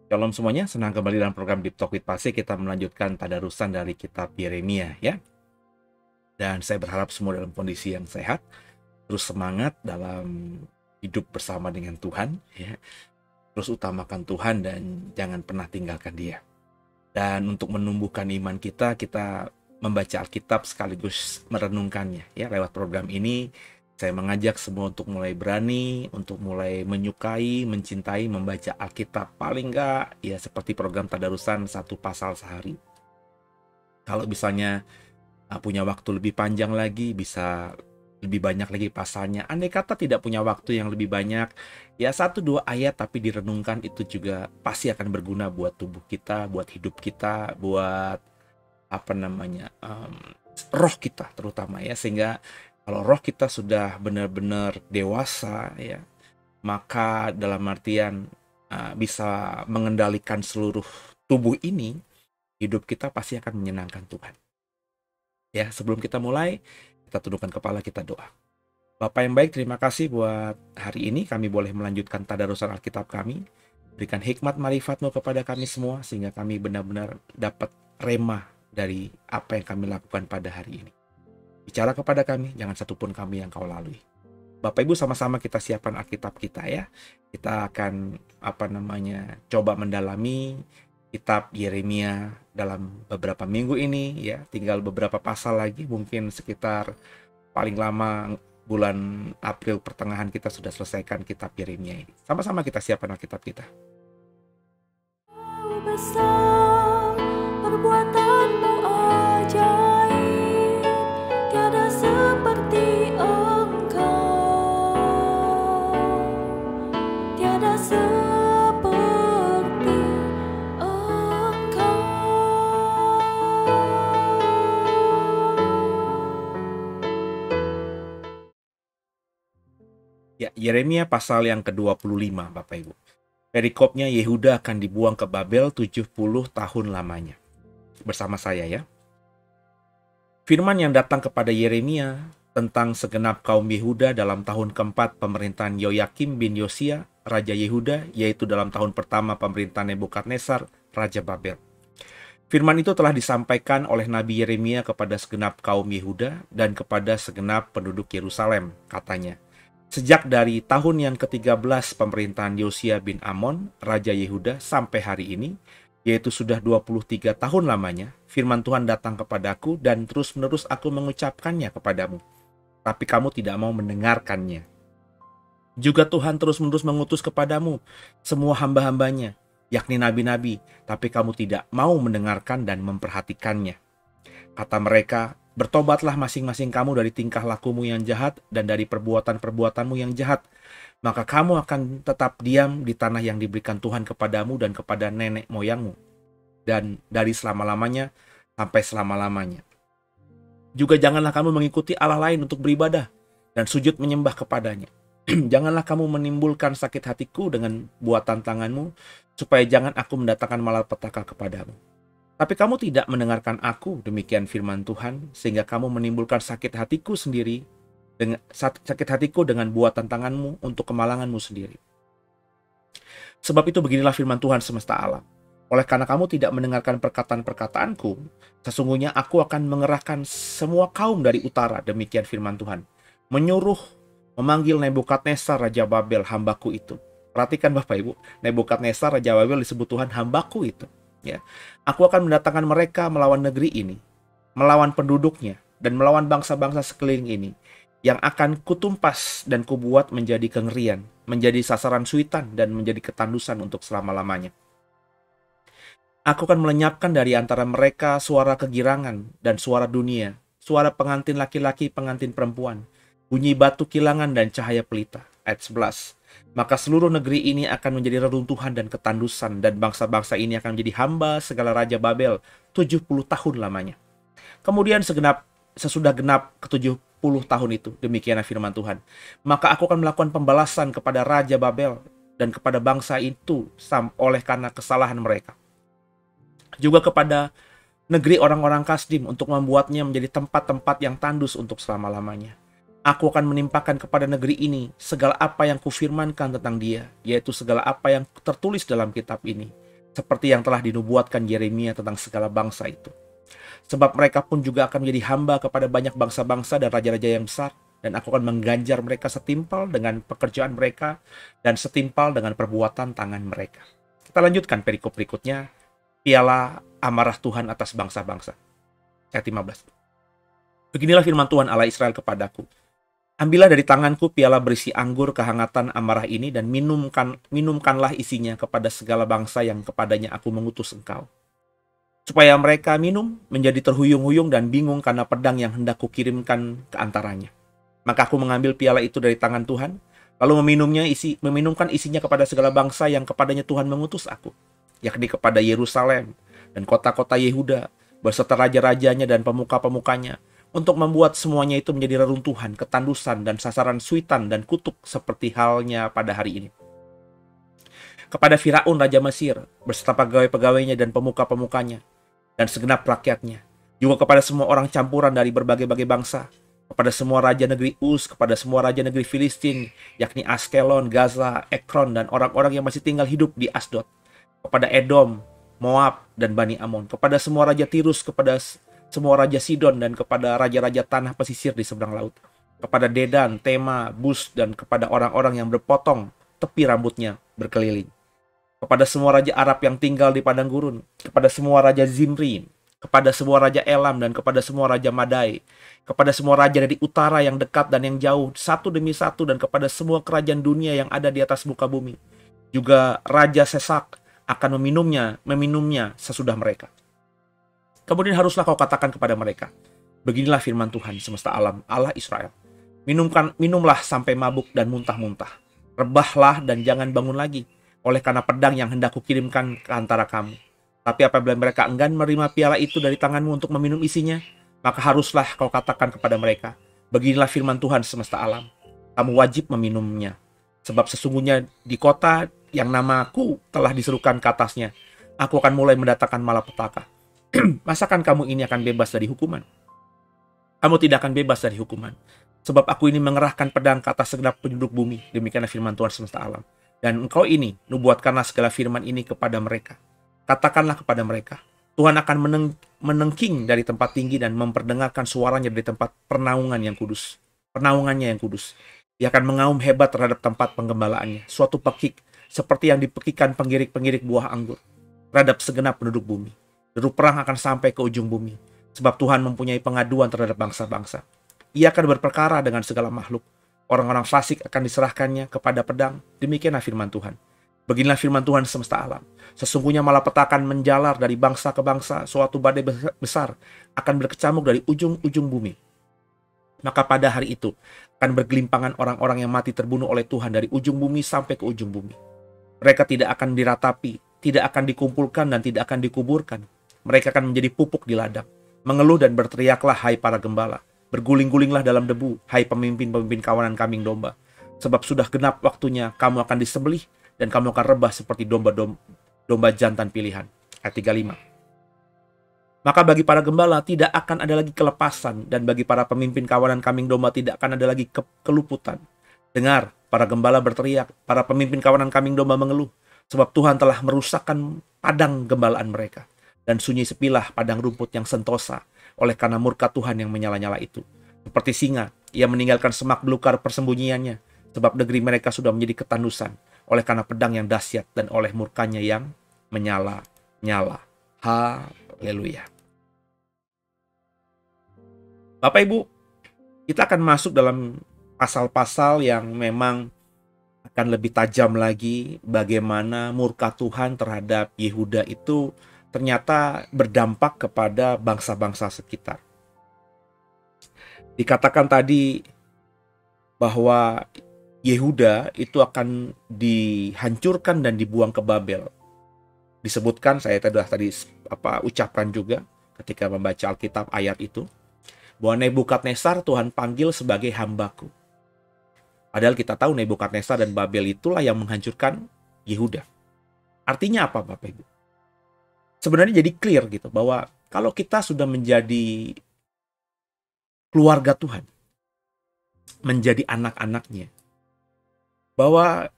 Shalom semuanya, senang kembali dalam program Deep Talk with Pastor. Kita melanjutkan tadarusan dari kitab Yeremia ya. Dan saya berharap semua dalam kondisi yang sehat, terus semangat dalam hidup bersama dengan Tuhan ya. Terus utamakan Tuhan dan jangan pernah tinggalkan Dia. Dan untuk menumbuhkan iman kita, kita membaca Alkitab sekaligus merenungkannya ya. Lewat program ini saya mengajak semua untuk mulai berani, untuk mulai menyukai, mencintai, membaca Alkitab. Paling enggak, ya seperti program tadarusan 1 pasal sehari. Kalau misalnya punya waktu lebih panjang lagi, bisa lebih banyak lagi pasalnya. Andai kata tidak punya waktu yang lebih banyak, ya 1-2 ayat tapi direnungkan itu juga pasti akan berguna buat tubuh kita, buat hidup kita, buat roh kita terutama ya. Sehingga kalau roh kita sudah benar-benar dewasa ya, maka dalam artian bisa mengendalikan seluruh tubuh ini, hidup kita pasti akan menyenangkan Tuhan. Ya, sebelum kita mulai, kita tundukkan kepala, kita doa. Bapak yang baik, terima kasih buat hari ini kami boleh melanjutkan tadarusan Alkitab kami. Berikan hikmat marifat-Mu kepada kami semua sehingga kami benar-benar dapat rema dari apa yang kami lakukan pada hari ini. Bicara kepada kami, jangan satupun kami yang Kau lalui. Bapak Ibu, sama-sama kita siapkan Alkitab kita ya. Kita akan coba mendalami kitab Yeremia dalam beberapa minggu ini ya. Tinggal beberapa pasal lagi, mungkin sekitar paling lama bulan April pertengahan kita sudah selesaikan kitab Yeremia ini. Sama-sama kita siapkan Alkitab kita. Besar perbuatanmu ajaib, tiada seperti Engkau, tiada seperti Engkau. Ya, Yeremia pasal yang ke-25 Bapak Ibu. Perikopnya, Yehuda akan dibuang ke Babel 70 tahun lamanya. Bersama saya ya. Firman yang datang kepada Yeremia tentang segenap kaum Yehuda dalam tahun keempat pemerintahan Yoyakim bin Yosia, Raja Yehuda, yaitu dalam tahun pertama pemerintahan Nebukadnezar, Raja Babel. Firman itu telah disampaikan oleh Nabi Yeremia kepada segenap kaum Yehuda dan kepada segenap penduduk Yerusalem, katanya. Sejak dari tahun yang ke-13 pemerintahan Yosia bin Amon, Raja Yehuda, sampai hari ini, yaitu sudah 23 tahun lamanya, firman Tuhan datang kepadaku dan terus-menerus aku mengucapkannya kepadamu. Tapi kamu tidak mau mendengarkannya. Juga Tuhan terus-menerus mengutus kepadamu semua hamba-hambanya, yakni nabi-nabi, tapi kamu tidak mau mendengarkan dan memperhatikannya. Kata mereka, bertobatlah masing-masing kamu dari tingkah lakumu yang jahat dan dari perbuatan-perbuatanmu yang jahat. Maka kamu akan tetap diam di tanah yang diberikan Tuhan kepadamu dan kepada nenek moyangmu. Dan dari selama-lamanya sampai selama-lamanya. Juga janganlah kamu mengikuti Allah lain untuk beribadah dan sujud menyembah kepadanya. Janganlah kamu menimbulkan sakit hatiku dengan buatan tanganmu, supaya jangan aku mendatangkan malapetaka kepadamu. Tapi kamu tidak mendengarkan aku, demikian firman Tuhan, sehingga kamu menimbulkan sakit hatiku dengan buatan tanganmu untuk kemalanganmu sendiri. Sebab itu beginilah firman Tuhan semesta alam. Oleh karena kamu tidak mendengarkan perkataan-perkataanku, sesungguhnya aku akan mengerahkan semua kaum dari utara, demikian firman Tuhan, memanggil Nebukadnezar Raja Babel, hambaku itu. Perhatikan Bapak Ibu, Nebukadnezar Raja Babel disebut Tuhan hambaku itu. Ya, aku akan mendatangkan mereka melawan negeri ini, melawan penduduknya, dan melawan bangsa-bangsa sekeliling ini, yang akan kutumpas dan kubuat menjadi kengerian, menjadi sasaran suitan, dan menjadi ketandusan untuk selama-lamanya. Aku akan melenyapkan dari antara mereka suara kegirangan dan suara dunia, suara pengantin laki-laki, pengantin perempuan, bunyi batu kilangan dan cahaya pelita. Ayat 11. Maka seluruh negeri ini akan menjadi reruntuhan dan ketandusan, dan bangsa-bangsa ini akan menjadi hamba segala Raja Babel 70 tahun lamanya. Kemudian sesudah genap ke-70 tahun itu, demikianlah firman Tuhan, maka aku akan melakukan pembalasan kepada Raja Babel dan kepada bangsa itu oleh karena kesalahan mereka. Juga kepada negeri orang-orang Kasdim untuk membuatnya menjadi tempat-tempat yang tandus untuk selama-lamanya. Aku akan menimpakan kepada negeri ini segala apa yang kufirmankan tentang dia, yaitu segala apa yang tertulis dalam kitab ini. seperti yang telah dinubuatkan Yeremia tentang segala bangsa itu. Sebab mereka pun juga akan menjadi hamba kepada banyak bangsa-bangsa dan raja-raja yang besar, dan aku akan mengganjar mereka setimpal dengan pekerjaan mereka dan setimpal dengan perbuatan tangan mereka. Kita lanjutkan perikop berikutnya, piala amarah Tuhan atas bangsa-bangsa. Ayat 15. Beginilah firman Tuhan Allah Israel kepadaku. Ambillah dari tanganku piala berisi anggur kehangatan amarah ini dan minumkanlah isinya kepada segala bangsa yang kepadanya aku mengutus engkau. Supaya mereka minum menjadi terhuyung-huyung dan bingung karena pedang yang hendak kukirimkan ke antaranya. Maka aku mengambil piala itu dari tangan Tuhan, lalu meminumkan isinya kepada segala bangsa yang kepadanya Tuhan mengutus aku, yakni kepada Yerusalem dan kota-kota Yehuda, beserta raja-rajanya dan pemuka-pemukanya, untuk membuat semuanya itu menjadi reruntuhan, ketandusan, dan sasaran suitan dan kutuk seperti halnya pada hari ini. Kepada Firaun Raja Mesir, beserta pegawai-pegawainya dan pemuka-pemukanya, dan segenap rakyatnya, juga kepada semua orang campuran dari berbagai-bagai bangsa, kepada semua raja negeri Uz, kepada semua raja negeri Filistin, yakni Askelon, Gaza, Ekron, dan orang-orang yang masih tinggal hidup di Asdod, kepada Edom, Moab, dan Bani Amon, kepada semua raja Tirus, kepada semua raja Sidon, dan kepada raja-raja tanah pesisir di seberang laut, kepada Dedan, Tema, Bus, dan kepada orang-orang yang berpotong tepi rambutnya berkeliling, kepada semua raja Arab yang tinggal di padang gurun, kepada semua raja Zimri, kepada semua raja Elam, dan kepada semua raja Madai, kepada semua raja dari utara yang dekat dan yang jauh, satu demi satu, dan kepada semua kerajaan dunia yang ada di atas muka bumi. Juga raja Sesak akan meminumnya sesudah mereka. Kemudian haruslah kau katakan kepada mereka, beginilah firman Tuhan semesta alam, Allah Israel. Minumlah sampai mabuk dan muntah-muntah. Rebahlah dan jangan bangun lagi, oleh karena pedang yang hendak kukirimkan ke antara kamu. Tapi apabila mereka enggan menerima piala itu dari tanganmu untuk meminum isinya, maka haruslah kau katakan kepada mereka, beginilah firman Tuhan semesta alam, kamu wajib meminumnya. Sebab sesungguhnya di kota yang namaku telah diserukan ke atasnya, aku akan mulai mendatangkan malapetaka. Masakan kamu ini akan bebas dari hukuman? Kamu tidak akan bebas dari hukuman. Sebab aku ini mengerahkan pedang ke atas segenap penduduk bumi. Demikianlah firman Tuhan semesta alam. Dan engkau ini, nubuatkanlah segala firman ini kepada mereka. Katakanlah kepada mereka, Tuhan akan menengking dari tempat tinggi dan memperdengarkan suaranya dari tempat pernaungannya yang kudus. Ia akan mengaum hebat terhadap tempat penggembalaannya. Suatu pekik, seperti yang dipekikan pengirik-pengirik buah anggur, terhadap segenap penduduk bumi. Deru perang akan sampai ke ujung bumi, sebab Tuhan mempunyai pengaduan terhadap bangsa-bangsa. Ia akan berperkara dengan segala makhluk. Orang-orang fasik akan diserahkannya kepada pedang. Demikianlah firman Tuhan. Beginilah firman Tuhan semesta alam. Sesungguhnya malapetaka akan menjalar dari bangsa ke bangsa. Suatu badai besar akan berkecamuk dari ujung-ujung bumi. Maka pada hari itu akan bergelimpangan orang-orang yang mati terbunuh oleh Tuhan dari ujung bumi sampai ke ujung bumi. Mereka tidak akan diratapi, tidak akan dikumpulkan dan tidak akan dikuburkan. Mereka akan menjadi pupuk di ladang. Mengeluh dan berteriaklah, hai para gembala. Berguling-gulinglah dalam debu, hai pemimpin-pemimpin kawanan kambing domba. Sebab sudah genap waktunya, kamu akan disembelih, dan kamu akan rebah seperti domba jantan pilihan. Ayat 35. Maka bagi para gembala tidak akan ada lagi kelepasan, dan bagi para pemimpin kawanan kambing domba tidak akan ada lagi keluputan. Dengar, para gembala berteriak, para pemimpin kawanan kambing domba mengeluh, sebab Tuhan telah merusakkan padang gembalaan mereka. Dan sunyi sepilah padang rumput yang sentosa, oleh karena murka Tuhan yang menyala-nyala itu. Seperti singa, ia meninggalkan semak belukar persembunyiannya, sebab negeri mereka sudah menjadi ketandusan, oleh karena pedang yang dahsyat dan oleh murkanya yang menyala-nyala. Haleluya. Bapak Ibu, kita akan masuk dalam pasal-pasal yang memang akan lebih tajam lagi bagaimana murka Tuhan terhadap Yehuda itu ternyata berdampak kepada bangsa-bangsa sekitar. Dikatakan tadi bahwa Yehuda itu akan dihancurkan dan dibuang ke Babel. Disebutkan, saya tadi ucapkan juga ketika membaca Alkitab ayat itu, bahwa Nebukadnezar Tuhan panggil sebagai hambaku. Padahal kita tahu Nebukadnezar dan Babel itulah yang menghancurkan Yehuda. Artinya apa Bapak Ibu? Sebenarnya jadi clear gitu bahwa kalau kita sudah menjadi keluarga Tuhan, menjadi anak-anaknya, bahwa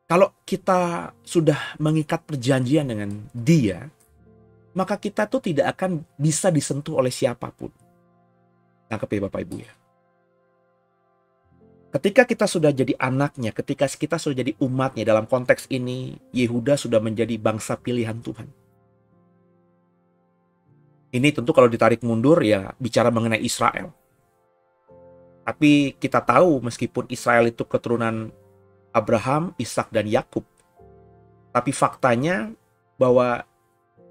Kalau kita sudah mengikat perjanjian dengan Dia, maka kita tuh tidak akan bisa disentuh oleh siapapun. Tangkap ya Bapak Ibu ya. Ketika kita sudah jadi anaknya, ketika kita sudah jadi umatnya, dalam konteks ini Yehuda sudah menjadi bangsa pilihan Tuhan. Ini tentu kalau ditarik mundur ya bicara mengenai Israel. Tapi kita tahu meskipun Israel itu keturunan Abraham, Ishak dan Yakub, tapi faktanya bahwa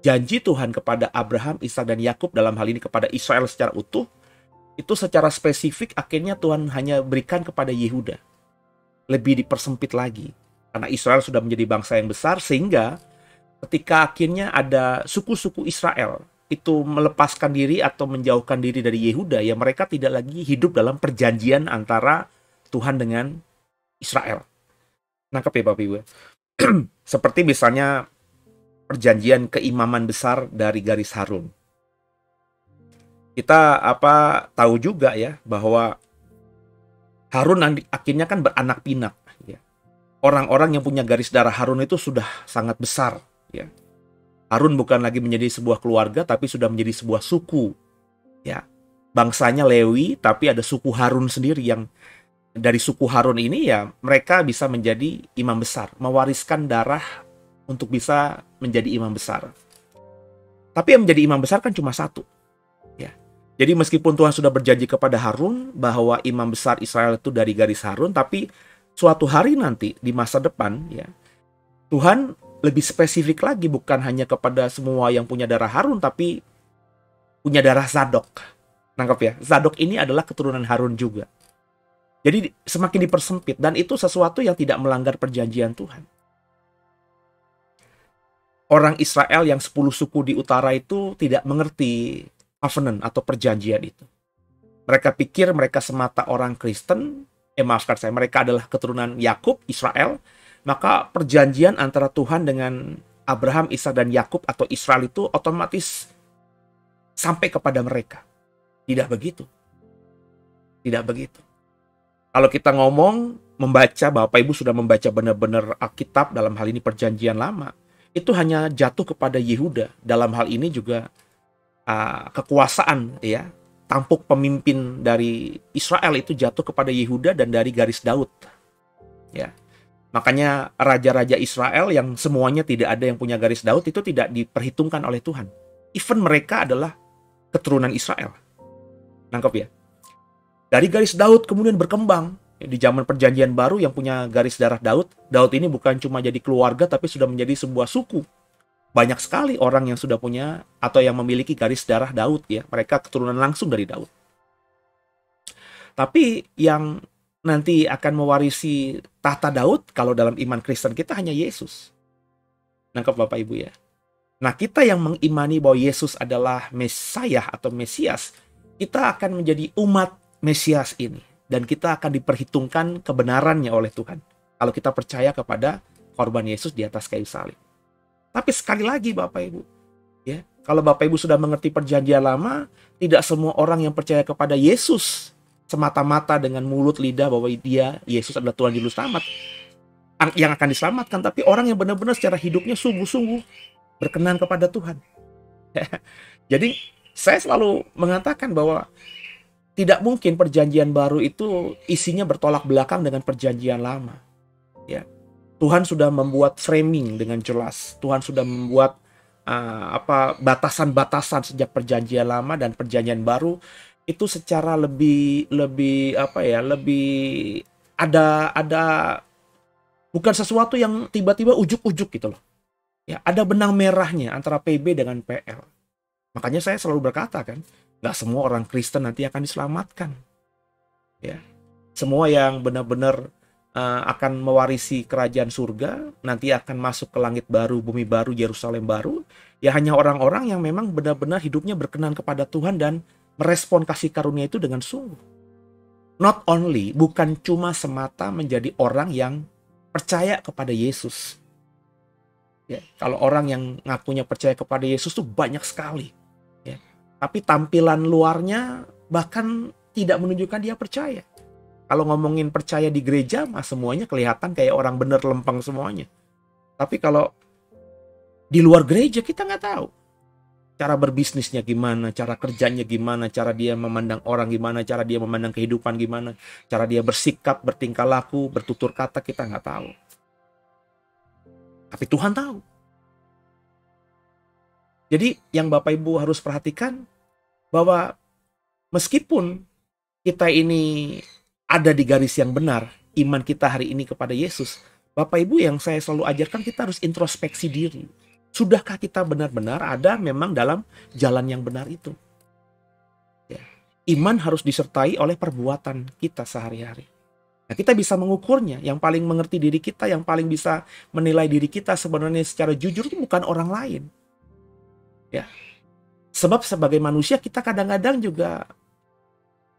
janji Tuhan kepada Abraham, Ishak dan Yakub, dalam hal ini kepada Israel secara utuh, itu secara spesifik akhirnya Tuhan hanya berikan kepada Yehuda. Lebih dipersempit lagi. Karena Israel sudah menjadi bangsa yang besar, sehingga ketika akhirnya ada suku-suku Israel itu melepaskan diri atau menjauhkan diri dari Yehuda, ya mereka tidak lagi hidup dalam perjanjian antara Tuhan dengan Israel. Nangkep ya Bapak Ibu? Seperti misalnya perjanjian keimaman besar dari garis Harun. Kita tahu juga ya bahwa Harun akhirnya kan beranak pinak. Ya. Orang-orang yang punya garis darah Harun itu sudah sangat besar. Ya. Harun bukan lagi menjadi sebuah keluarga, tapi sudah menjadi sebuah suku. Ya, bangsanya Lewi, tapi ada suku Harun sendiri yang dari suku Harun ini ya mereka bisa menjadi imam besar, mewariskan darah untuk bisa menjadi imam besar. Tapi yang menjadi imam besar kan cuma satu. Ya. Jadi meskipun Tuhan sudah berjanji kepada Harun bahwa imam besar Israel itu dari garis Harun, tapi suatu hari nanti di masa depan ya Tuhan lebih spesifik lagi, bukan hanya kepada semua yang punya darah Harun, tapi punya darah Zadok. Nangkep ya? Zadok ini adalah keturunan Harun juga. Jadi semakin dipersempit, dan itu sesuatu yang tidak melanggar perjanjian Tuhan. Orang Israel yang 10 suku di utara itu tidak mengerti covenant atau perjanjian itu. Mereka pikir mereka semata orang Kristen, mereka adalah keturunan Yakub, Israel, maka perjanjian antara Tuhan dengan Abraham, Ishak dan Yakub atau Israel itu otomatis sampai kepada mereka. Tidak begitu. Tidak begitu. Kalau kita membaca, Bapak Ibu sudah membaca benar-benar Alkitab, dalam hal ini perjanjian lama, itu hanya jatuh kepada Yehuda. Dalam hal ini juga kekuasaan ya, tampuk pemimpin dari Israel itu jatuh kepada Yehuda dan dari garis Daud. Ya. Makanya raja-raja Israel yang semuanya tidak ada yang punya garis Daud itu tidak diperhitungkan oleh Tuhan. Even mereka adalah keturunan Israel. Nangkep ya? Dari garis Daud kemudian berkembang. Di zaman perjanjian baru yang punya garis darah Daud, Daud ini bukan cuma jadi keluarga tapi sudah menjadi sebuah suku. Banyak sekali orang yang sudah punya atau yang memiliki garis darah Daud ya. Mereka keturunan langsung dari Daud. Tapi yang nanti akan mewarisi tahta Daud kalau dalam iman Kristen kita hanya Yesus. Nangkep Bapak Ibu ya? Nah, kita yang mengimani bahwa Yesus adalah Mesias atau Mesias, kita akan menjadi umat Mesias ini. Dan kita akan diperhitungkan kebenarannya oleh Tuhan. Kalau kita percaya kepada korban Yesus di atas kayu salib. Tapi sekali lagi Bapak Ibu, ya, kalau Bapak Ibu sudah mengerti perjanjian lama, tidak semua orang yang percaya kepada Yesus semata-mata dengan mulut lidah bahwa Yesus adalah Tuhan Juru Selamat yang akan diselamatkan, tapi orang yang benar-benar secara hidupnya sungguh-sungguh berkenan kepada Tuhan. Jadi saya selalu mengatakan bahwa tidak mungkin perjanjian baru itu isinya bertolak belakang dengan perjanjian lama. Ya, Tuhan sudah membuat framing dengan jelas. Tuhan sudah membuat batasan-batasan sejak perjanjian lama dan perjanjian baru itu secara lebih ada bukan sesuatu yang tiba-tiba ujuk-ujuk gitu loh. Ya, ada benang merahnya antara PB dengan PL. Makanya saya selalu berkata kan, nggak semua orang Kristen nanti akan diselamatkan. Ya, semua yang benar-benar akan mewarisi kerajaan surga, nanti akan masuk ke langit baru, bumi baru, Yerusalem baru, ya hanya orang-orang yang memang benar-benar hidupnya berkenan kepada Tuhan dan merespon kasih karunia itu dengan sungguh. Not only, bukan cuma semata menjadi orang yang percaya kepada Yesus. Ya, kalau orang yang ngakunya percaya kepada Yesus tuh banyak sekali. Ya, tapi tampilan luarnya bahkan tidak menunjukkan dia percaya. Kalau ngomongin percaya di gereja, mah semuanya kelihatan kayak orang bener lempeng semuanya. Tapi kalau di luar gereja kita nggak tahu. Cara berbisnisnya gimana, cara kerjanya gimana, cara dia memandang orang gimana, cara dia memandang kehidupan gimana, cara dia bersikap, bertingkah laku, bertutur kata, kita nggak tahu. Tapi Tuhan tahu. Jadi yang Bapak Ibu harus perhatikan bahwa meskipun kita ini ada di garis yang benar, iman kita hari ini kepada Yesus, Bapak Ibu yang saya selalu ajarkan kita harus introspeksi diri. Sudahkah kita benar-benar ada memang dalam jalan yang benar itu? Ya. Iman harus disertai oleh perbuatan kita sehari-hari. Nah, kita bisa mengukurnya. Yang paling mengerti diri kita, yang paling bisa menilai diri kita sebenarnya secara jujur itu bukan orang lain. Ya. Sebab sebagai manusia kita kadang-kadang juga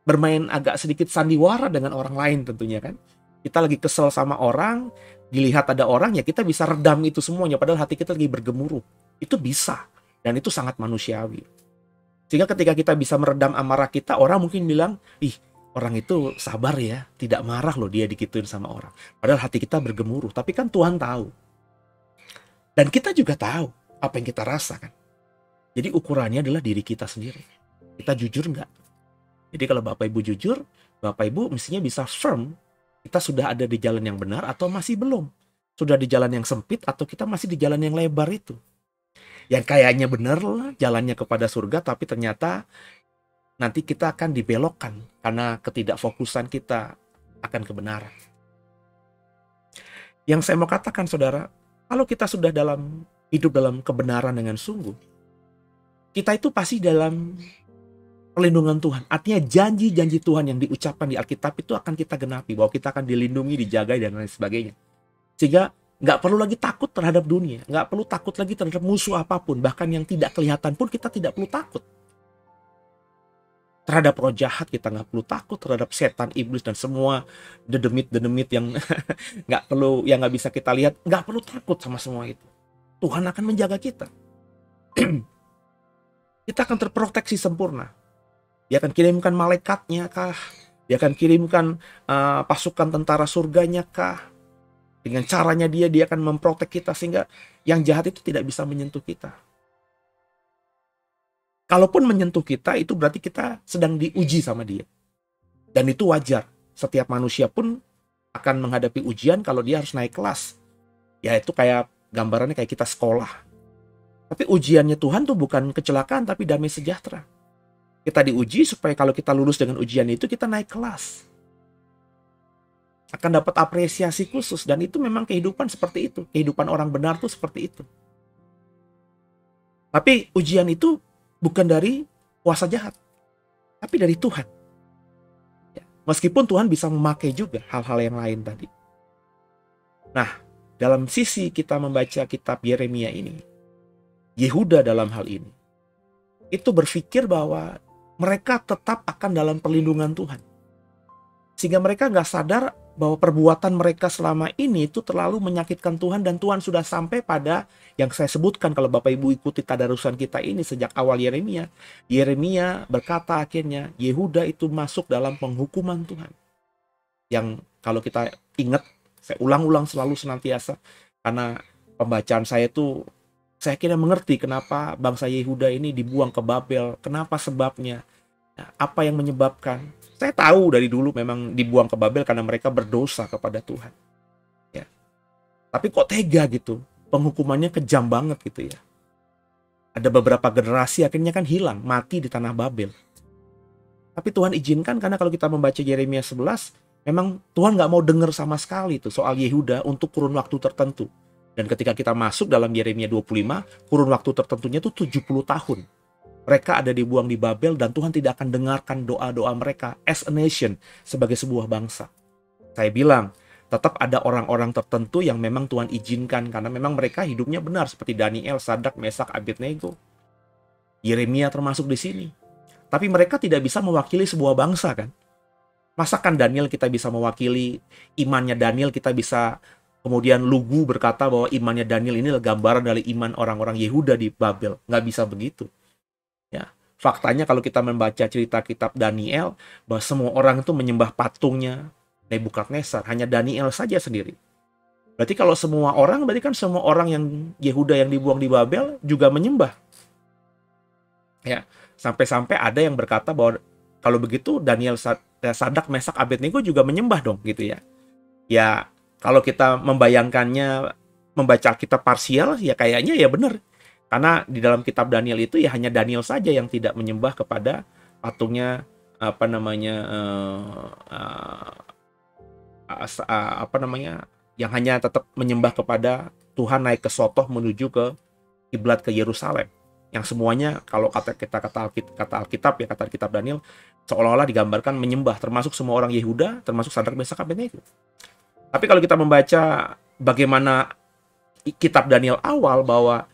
bermain agak sedikit sandiwara dengan orang lain tentunya kan. Kita lagi kesel sama orang, dilihat ada orang, ya kita bisa redam itu semuanya. Padahal hati kita lagi bergemuruh. Itu bisa. Dan itu sangat manusiawi. Sehingga ketika kita bisa meredam amarah kita, orang mungkin bilang, ih orang itu sabar ya. Tidak marah loh dia dikituin sama orang. Padahal hati kita bergemuruh. Tapi kan Tuhan tahu. Dan kita juga tahu apa yang kita rasakan. Jadi ukurannya adalah diri kita sendiri. Kita jujur nggak? Jadi kalau Bapak Ibu jujur, Bapak Ibu mestinya bisa firm kita sudah ada di jalan yang benar atau masih belum. Sudah di jalan yang sempit atau kita masih di jalan yang lebar itu. Yang kayaknya benar lah jalannya kepada surga, tapi ternyata nanti kita akan dibelokkan karena ketidakfokusan kita akan kebenaran. Yang saya mau katakan saudara, kalau kita sudah hidup dalam kebenaran dengan sungguh, kita itu pasti dalam perlindungan Tuhan. Artinya janji-janji Tuhan yang diucapkan di Alkitab itu akan kita genapi. Bahwa kita akan dilindungi, dijaga, dan lain sebagainya. Sehingga nggak perlu lagi takut terhadap dunia. Nggak perlu takut lagi terhadap musuh apapun. Bahkan yang tidak kelihatan pun kita tidak perlu takut. Terhadap roh jahat kita nggak perlu takut. Terhadap setan, iblis, dan semua dedemit-dedemit yang yang nggak bisa kita lihat. Nggak perlu takut sama semua itu. Tuhan akan menjaga kita. Kita akan terproteksi sempurna. Dia akan kirimkan malaikatnya kah? Dia akan kirimkan pasukan tentara surganya kah? Dengan caranya dia akan memprotek kita sehingga yang jahat itu tidak bisa menyentuh kita. Kalaupun menyentuh kita, itu berarti kita sedang diuji sama dia. Dan itu wajar. Setiap manusia pun akan menghadapi ujian kalau dia harus naik kelas. Ya itu kayak gambarannya kayak kita sekolah. Tapi ujiannya Tuhan tuh bukan kecelakaan, tapi damai sejahtera. Kita diuji supaya kalau kita lulus dengan ujian itu, kita naik kelas. Akan dapat apresiasi khusus. Dan itu memang kehidupan seperti itu. Kehidupan orang benar tuh seperti itu. Tapi ujian itu bukan dari kuasa jahat. Tapi dari Tuhan. Ya, meskipun Tuhan bisa memakai juga hal-hal yang lain tadi. Nah, dalam sisi kita membaca kitab Yeremia ini, Yehuda dalam hal ini, itu berpikir bahwa mereka tetap akan dalam perlindungan Tuhan. Sehingga mereka nggak sadar bahwa perbuatan mereka selama ini itu terlalu menyakitkan Tuhan. Dan Tuhan sudah sampai pada yang saya sebutkan kalau Bapak Ibu ikuti tadarusan kita ini sejak awal Yeremia. Yeremia berkata akhirnya Yehuda itu masuk dalam penghukuman Tuhan. Yang kalau kita ingat, saya ulang-ulang selalu senantiasa. Karena pembacaan saya itu, saya kira mengerti kenapa bangsa Yehuda ini dibuang ke Babel. Kenapa sebabnya? Apa yang menyebabkan? Saya tahu dari dulu memang dibuang ke Babel karena mereka berdosa kepada Tuhan. Ya. Tapi kok tega gitu? Penghukumannya kejam banget gitu ya. Ada beberapa generasi akhirnya kan hilang, mati di tanah Babel. Tapi Tuhan izinkan karena kalau kita membaca Yeremia 11, memang Tuhan nggak mau dengar sama sekali tuh soal Yehuda untuk kurun waktu tertentu. Dan ketika kita masuk dalam Yeremia 25, kurun waktu tertentunya itu 70 tahun. Mereka ada dibuang di Babel dan Tuhan tidak akan dengarkan doa-doa mereka as a nation, sebagai sebuah bangsa. Saya bilang, tetap ada orang-orang tertentu yang memang Tuhan izinkan karena memang mereka hidupnya benar seperti Daniel, Sadrak, Mesak, Abednego. Yeremia termasuk di sini. Tapi mereka tidak bisa mewakili sebuah bangsa kan? Masakan Daniel kita bisa mewakili, imannya Daniel kita bisa. Kemudian lugu berkata bahwa imannya Daniel ini adalah gambaran dari iman orang-orang Yehuda di Babel. Nggak bisa begitu. Ya, faktanya kalau kita membaca cerita kitab Daniel, bahwa semua orang itu menyembah patungnya, Nebukadnezar, hanya Daniel saja sendiri. Berarti kalau semua orang, berarti kan semua orang yang Yehuda yang dibuang di Babel juga menyembah. Ya, sampai-sampai ada yang berkata bahwa kalau begitu Daniel, Sadak, Mesak, Abednego juga menyembah dong gitu ya. Ya, kalau kita membayangkannya, membaca Alkitab parsial, ya kayaknya ya benar. Karena di dalam kitab Daniel itu ya hanya Daniel saja yang tidak menyembah kepada patungnya, apa namanya, yang hanya tetap menyembah kepada Tuhan naik ke Sotoh menuju ke kiblat ke Yerusalem. Yang semuanya kalau kata Alkitab ya, kata Alkitab Daniel, seolah-olah digambarkan menyembah, termasuk semua orang Yehuda, termasuk Sadak, Mesak, Abednego. Tapi kalau kita membaca bagaimana kitab Daniel awal, bahwa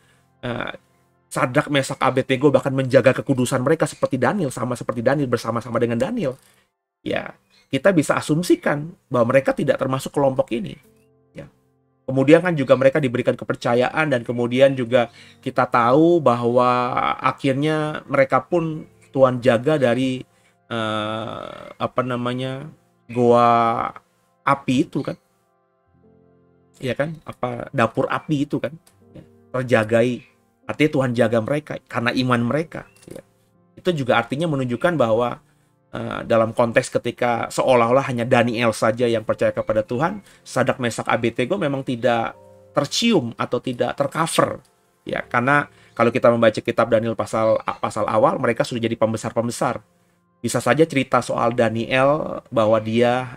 Sadak, Mesak, Abednego bahkan menjaga kekudusan mereka seperti Daniel, sama seperti Daniel, bersama-sama dengan Daniel, ya kita bisa asumsikan bahwa mereka tidak termasuk kelompok ini. Ya. Kemudian kan juga mereka diberikan kepercayaan, dan kemudian juga kita tahu bahwa akhirnya mereka pun Tuhan jaga dari goa api itu kan, ya kan, dapur api itu kan, ya, terjagai. Artinya Tuhan jaga mereka karena iman mereka. Ya. Itu juga artinya menunjukkan bahwa dalam konteks ketika seolah-olah hanya Daniel saja yang percaya kepada Tuhan, Sadak, Mesak, Abednego memang tidak tercium atau tidak tercover. Ya, karena kalau kita membaca kitab Daniel pasal awal, mereka sudah jadi pembesar-pembesar. Bisa saja cerita soal Daniel bahwa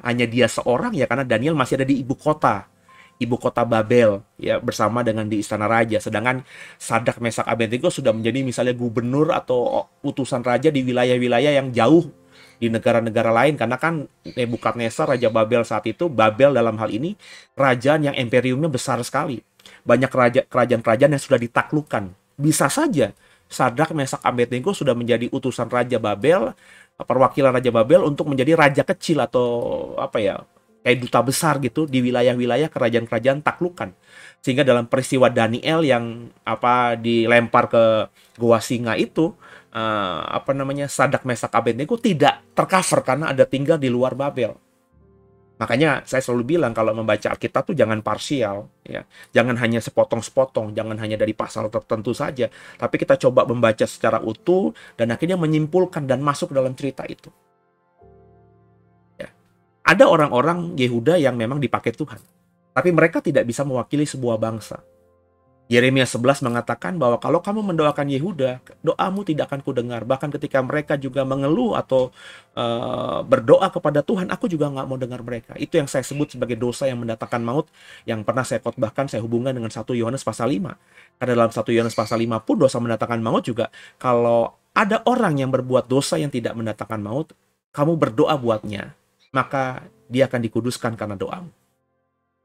hanya dia seorang, ya karena Daniel masih ada di ibu kota Babel, ya, bersama dengan di istana raja. Sedangkan Sadak, Mesak, Abednego sudah menjadi misalnya gubernur atau utusan raja di wilayah-wilayah yang jauh di negara-negara lain, karena kan Nebukadnezar, raja Babel saat itu, Babel dalam hal ini kerajaan yang imperiumnya besar sekali. Banyak kerajaan-kerajaan yang sudah ditaklukkan. Bisa saja Sadak, Mesak, Abednego sudah menjadi utusan raja Babel, perwakilan raja Babel untuk menjadi raja kecil atau kayak duta besar gitu di wilayah-wilayah kerajaan-kerajaan taklukan. Sehingga dalam peristiwa Daniel yang dilempar ke goa singa itu, Sadak, Mesak, Abednego tidak tercover karena ada tinggal di luar Babel. Makanya saya selalu bilang kalau membaca Alkitab tuh jangan parsial, ya. Jangan hanya sepotong-sepotong, jangan hanya dari pasal tertentu saja, tapi kita coba membaca secara utuh dan akhirnya menyimpulkan dan masuk dalam cerita itu. Ya. Ada orang-orang Yehuda yang memang dipakai Tuhan, tapi mereka tidak bisa mewakili sebuah bangsa. Yeremia 11 mengatakan bahwa kalau kamu mendoakan Yehuda, doamu tidak akan kudengar. Bahkan ketika mereka juga mengeluh atau berdoa kepada Tuhan, aku juga nggak mau dengar mereka. Itu yang saya sebut sebagai dosa yang mendatangkan maut, yang pernah saya khotbahkan, saya hubungkan dengan 1 Yohanes pasal 5. Karena dalam 1 Yohanes pasal 5 pun dosa mendatangkan maut juga. Kalau ada orang yang berbuat dosa yang tidak mendatangkan maut, kamu berdoa buatnya, maka dia akan dikuduskan karena doamu.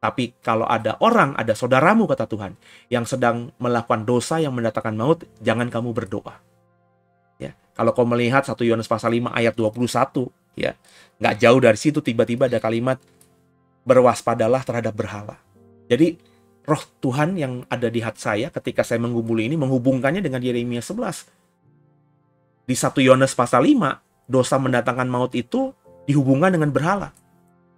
Tapi kalau ada saudaramu, kata Tuhan, yang sedang melakukan dosa yang mendatangkan maut, jangan kamu berdoa. Ya, kalau kau melihat 1 Yohanes pasal 5 ayat 21, ya, nggak jauh dari situ tiba-tiba ada kalimat, berwaspadalah terhadap berhala. Jadi roh Tuhan yang ada di hati saya ketika saya menggumuli ini menghubungkannya dengan Yeremia 11. Di 1 Yohanes pasal 5, dosa mendatangkan maut itu dihubungkan dengan berhala.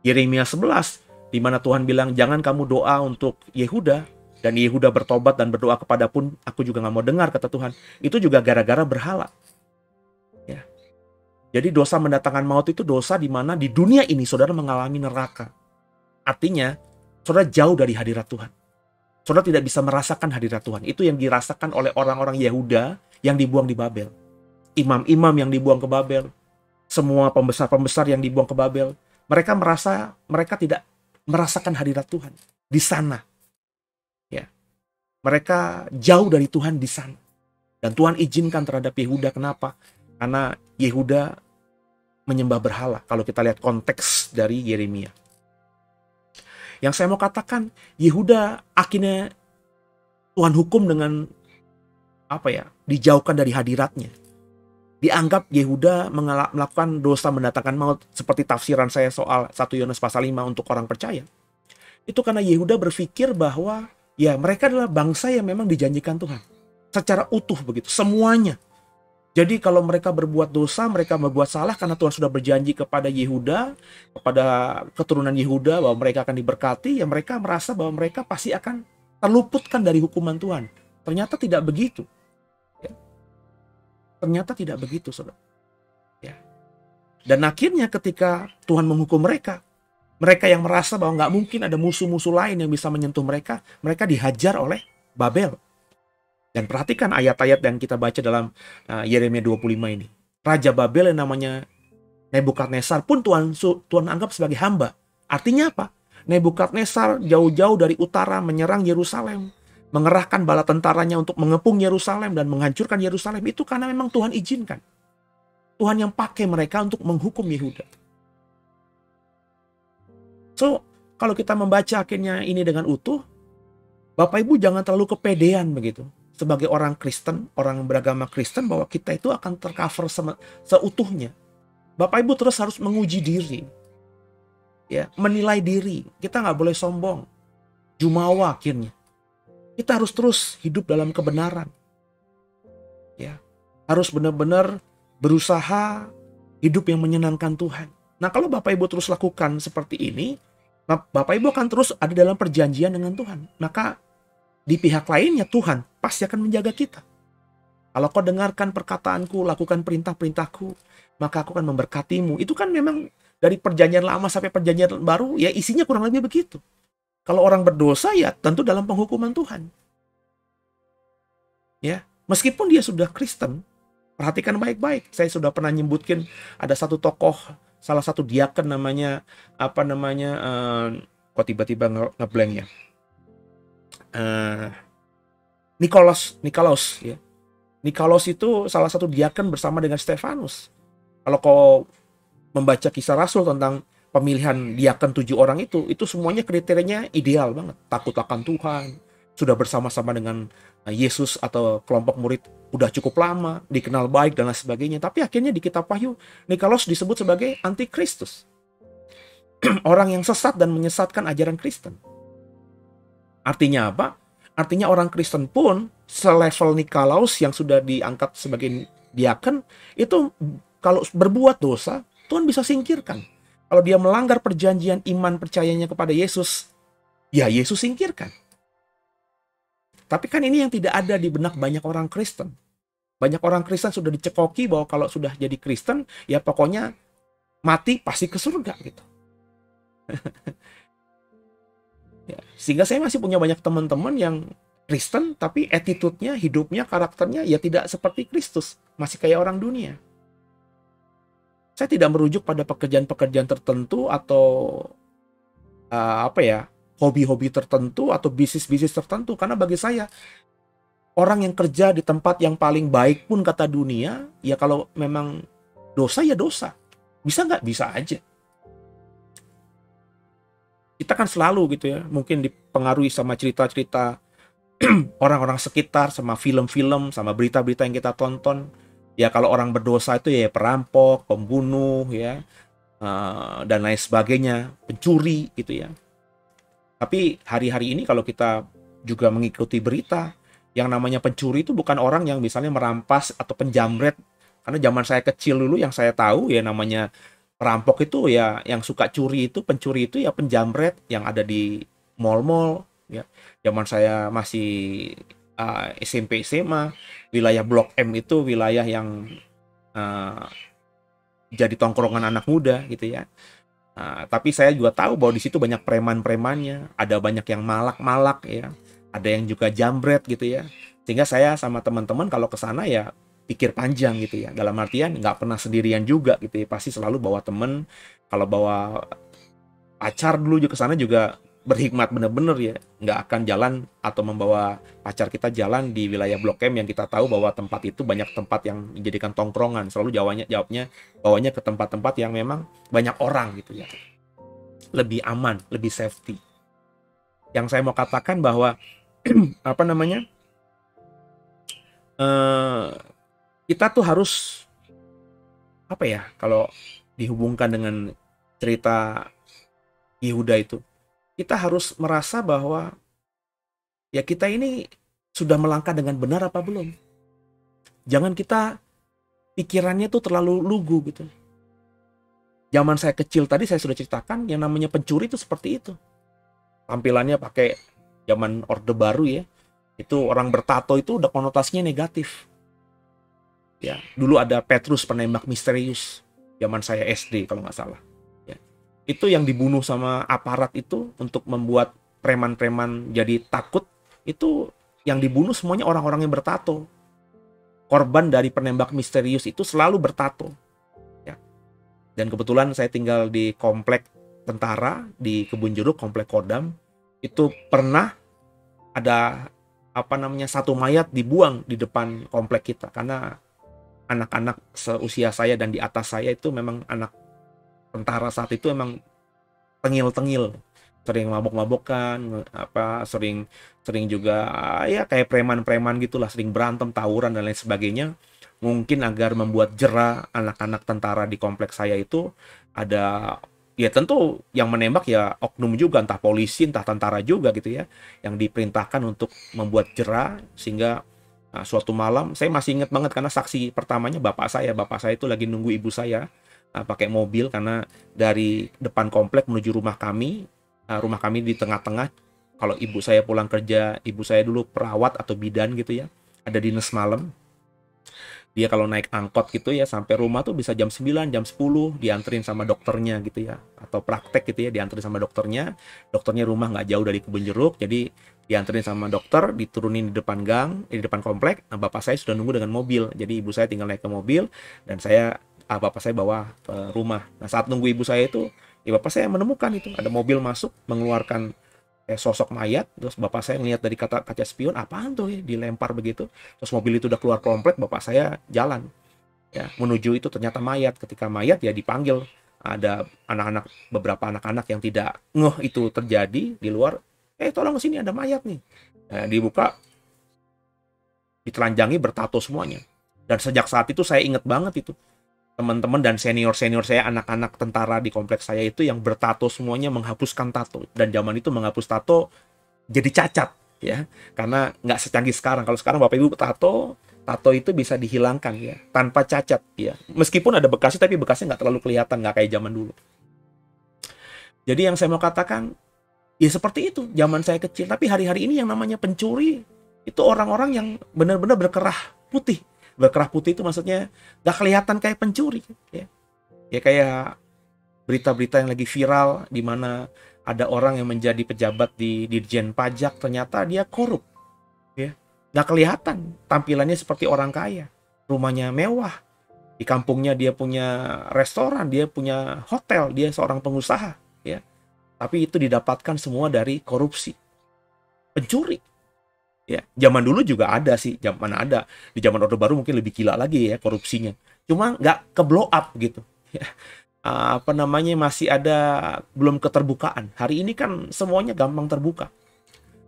Yeremia 11, di mana Tuhan bilang, jangan kamu doa untuk Yehuda, dan Yehuda bertobat dan berdoa kepada pun, aku juga nggak mau dengar, kata Tuhan. Itu juga gara-gara berhala. Ya. Jadi dosa mendatangkan maut itu dosa di mana di dunia ini saudara mengalami neraka. Artinya, saudara jauh dari hadirat Tuhan. Saudara tidak bisa merasakan hadirat Tuhan. Itu yang dirasakan oleh orang-orang Yehuda yang dibuang di Babel. Imam-imam yang dibuang ke Babel. Semua pembesar-pembesar yang dibuang ke Babel. Mereka merasa mereka tidak merasakan hadirat Tuhan di sana. Ya. Mereka jauh dari Tuhan di sana. Dan Tuhan izinkan terhadap Yehuda. Kenapa? Karena Yehuda menyembah berhala. Kalau kita lihat konteks dari Yeremia. Yang saya mau katakan, Yehuda akhirnya Tuhan hukum dengan dijauhkan dari hadiratnya. Dianggap Yehuda melakukan dosa mendatangkan maut, seperti tafsiran saya soal 1 Yohanes pasal 5 untuk orang percaya. Itu karena Yehuda berpikir bahwa ya mereka adalah bangsa yang memang dijanjikan Tuhan. Secara utuh begitu, semuanya. Jadi kalau mereka berbuat dosa, mereka berbuat salah karena Tuhan sudah berjanji kepada Yehuda, kepada keturunan Yehuda bahwa mereka akan diberkati, ya mereka merasa bahwa mereka pasti akan terluputkan dari hukuman Tuhan. Ternyata tidak begitu. Ya. Ternyata tidak begitu, saudara. Ya. Dan akhirnya ketika Tuhan menghukum mereka, mereka yang merasa bahwa nggak mungkin ada musuh-musuh lain yang bisa menyentuh mereka, mereka dihajar oleh Babel. Dan perhatikan ayat-ayat yang kita baca dalam Yeremia 25 ini. Raja Babel yang namanya Nebukadnezar pun Tuhan anggap sebagai hamba. Artinya apa? Nebukadnezar jauh-jauh dari utara menyerang Yerusalem, mengerahkan bala tentaranya untuk mengepung Yerusalem dan menghancurkan Yerusalem. Itu karena memang Tuhan izinkan. Tuhan yang pakai mereka untuk menghukum Yehuda. So, kalau kita membaca akhirnya ini dengan utuh, Bapak Ibu jangan terlalu kepedean begitu. Sebagai orang Kristen, orang beragama Kristen, bahwa kita itu akan tercover seutuhnya. Bapak Ibu terus harus menguji diri. Ya, menilai diri. Kita nggak boleh sombong. Jumawa akhirnya. Kita harus terus hidup dalam kebenaran. Ya, harus benar-benar berusaha hidup yang menyenangkan Tuhan. Nah, kalau Bapak Ibu terus lakukan seperti ini, Bapak Ibu akan terus ada dalam perjanjian dengan Tuhan. Maka di pihak lainnya Tuhan pasti akan menjaga kita. Kalau kau dengarkan perkataanku, lakukan perintah-perintahku, maka aku akan memberkatimu. Itu kan memang dari perjanjian lama sampai perjanjian baru, ya isinya kurang lebih begitu. Kalau orang berdosa, ya tentu dalam penghukuman Tuhan. Ya, meskipun dia sudah Kristen, perhatikan baik-baik. Saya sudah pernah nyebutkan ada satu tokoh, salah satu diaken namanya, kok tiba-tiba ngeblank ya. Nikolaus ya. Nikolaus itu salah satu diaken bersama dengan Stefanus. Kalau kau membaca kisah Rasul tentang pemilihan diaken 7 orang itu semuanya kriterianya ideal banget. Takut akan Tuhan, sudah bersama-sama dengan Yesus atau kelompok murid udah cukup lama, dikenal baik dan lain sebagainya. Tapi akhirnya di kitab Wahyu, Nikolaus disebut sebagai antikristus. Orang yang sesat dan menyesatkan ajaran Kristen. Artinya apa? Artinya orang Kristen pun selevel Nikolaus yang sudah diangkat sebagai diaken, itu kalau berbuat dosa, Tuhan bisa singkirkan. Kalau dia melanggar perjanjian iman percayanya kepada Yesus, ya Yesus singkirkan. Tapi kan ini yang tidak ada di benak banyak orang Kristen. Banyak orang Kristen sudah dicekoki bahwa kalau sudah jadi Kristen, ya pokoknya mati pasti ke surga gitu. Ya, sehingga saya masih punya banyak teman-teman yang Kristen, tapi attitude-nya, hidupnya, karakternya ya tidak seperti Kristus. Masih kayak orang dunia. Saya tidak merujuk pada pekerjaan-pekerjaan tertentu atau hobi-hobi tertentu atau bisnis-bisnis tertentu. Karena bagi saya, orang yang kerja di tempat yang paling baik pun kata dunia, ya kalau memang dosa ya dosa. Bisa nggak? Bisa aja. Kita kan selalu gitu ya, mungkin dipengaruhi sama cerita-cerita orang-orang sekitar, sama film-film, sama berita-berita yang kita tonton. Ya kalau orang berdosa itu ya perampok, pembunuh, ya dan lain sebagainya, pencuri gitu ya. Tapi hari-hari ini kalau kita juga mengikuti berita, yang namanya pencuri itu bukan orang yang misalnya merampas atau penjamret. Karena zaman saya kecil dulu yang saya tahu ya namanya perampok itu ya yang suka curi itu, pencuri itu ya penjamret yang ada di mall-mall ya. Zaman saya masih SMP SMA, wilayah Blok M itu wilayah yang jadi tongkrongan anak muda gitu ya. Tapi saya juga tahu bahwa di situ banyak preman-premannya, ada banyak yang malak-malak ya, ada yang juga jambret gitu ya. Sehingga saya sama teman-teman kalau ke sana ya pikir panjang gitu ya. Dalam artian nggak pernah sendirian juga gitu ya. Pasti selalu bawa temen. Kalau bawa pacar dulu juga ke sana juga berhikmat bener-bener ya. Nggak akan jalan atau membawa pacar kita jalan di wilayah Blok M yang kita tahu bahwa tempat itu banyak tempat yang dijadikan tongkrongan. Selalu jawabnya bawanya ke tempat-tempat yang memang banyak orang gitu ya. Lebih aman, lebih safety. Yang saya mau katakan bahwa kita tuh harus kalau dihubungkan dengan cerita Yehuda itu, kita harus merasa bahwa ya kita ini sudah melangkah dengan benar apa belum. Jangan kita pikirannya tuh terlalu lugu gitu. Zaman saya kecil tadi saya sudah ceritakan yang namanya pencuri itu seperti itu. Tampilannya pakai zaman Orde Baru ya. Itu orang bertato itu udah konotasinya negatif. Ya, dulu ada Petrus penembak misterius. Zaman saya SD kalau nggak salah. Ya. Itu yang dibunuh sama aparat itu untuk membuat preman-preman jadi takut. Itu yang dibunuh semuanya orang-orang yang bertato. Korban dari penembak misterius itu selalu bertato. Dan kebetulan saya tinggal di komplek tentara di Kebun Jeruk, komplek Kodam. Itu pernah ada satu mayat dibuang di depan komplek kita karena anak-anak seusia saya dan di atas saya itu memang anak tentara saat itu emang tengil-tengil, sering mabok-mabokan, sering juga ya kayak preman-preman gitulah, sering berantem, tawuran dan lain sebagainya. Mungkin agar membuat jera anak-anak tentara di kompleks saya itu ada, ya tentu yang menembak ya oknum juga, entah polisi, entah tentara juga gitu ya, yang diperintahkan untuk membuat jera sehingga suatu malam, saya masih ingat banget karena saksi pertamanya bapak saya itu lagi nunggu ibu saya pakai mobil karena dari depan komplek menuju rumah kami di tengah-tengah. Kalau ibu saya pulang kerja, ibu saya dulu perawat atau bidan gitu ya, ada dinas malam. Dia kalau naik angkot gitu ya sampai rumah tuh bisa jam 9, jam 10 dianterin sama dokternya gitu ya. Atau praktek gitu ya dianterin sama dokternya. Dokternya rumah nggak jauh dari Kebun Jeruk, jadi dianterin sama dokter, diturunin di depan gang, di depan komplek. Nah, bapak saya sudah nunggu dengan mobil. Jadi ibu saya tinggal naik ke mobil dan bapak saya bawa ke rumah. Nah, saat nunggu ibu saya itu, ya bapak saya menemukan itu ada mobil masuk mengeluarkan sosok mayat. Terus bapak saya ngeliat dari kaca spion, apaan tuh ya, dilempar begitu. Terus mobil itu udah keluar komplek, bapak saya jalan ya menuju itu, ternyata mayat. Ketika mayat ya dipanggil, ada beberapa anak-anak yang tidak ngeh itu terjadi di luar, tolong sini ada mayat nih. Dibuka, ditelanjangi, bertato semuanya. Dan sejak saat itu saya inget banget itu, teman-teman dan senior-senior saya, anak-anak tentara di kompleks saya itu yang bertato semuanya menghapuskan tato. Dan zaman itu menghapus tato jadi cacat ya, karena nggak secanggih sekarang. Kalau sekarang bapak ibu tato itu bisa dihilangkan ya tanpa cacat ya, meskipun ada bekasnya tapi bekasnya nggak terlalu kelihatan, nggak kayak zaman dulu. Jadi yang saya mau katakan ya seperti itu zaman saya kecil. Tapi hari-hari ini yang namanya pencuri itu orang-orang yang benar-benar berkerah putih. Berkerah putih itu maksudnya gak kelihatan kayak pencuri ya. Ya kayak berita-berita yang lagi viral di mana ada orang yang menjadi pejabat di Dirjen Pajak, ternyata dia korup ya. Gak kelihatan, tampilannya seperti orang kaya, rumahnya mewah, di kampungnya dia punya restoran, dia punya hotel, dia seorang pengusaha ya. Tapi itu didapatkan semua dari korupsi, pencuri. Ya, zaman dulu juga ada sih, di zaman Orde Baru mungkin lebih gila lagi ya korupsinya. Cuma nggak ke blow up gitu. Ya. Masih ada belum keterbukaan. Hari ini kan semuanya gampang terbuka.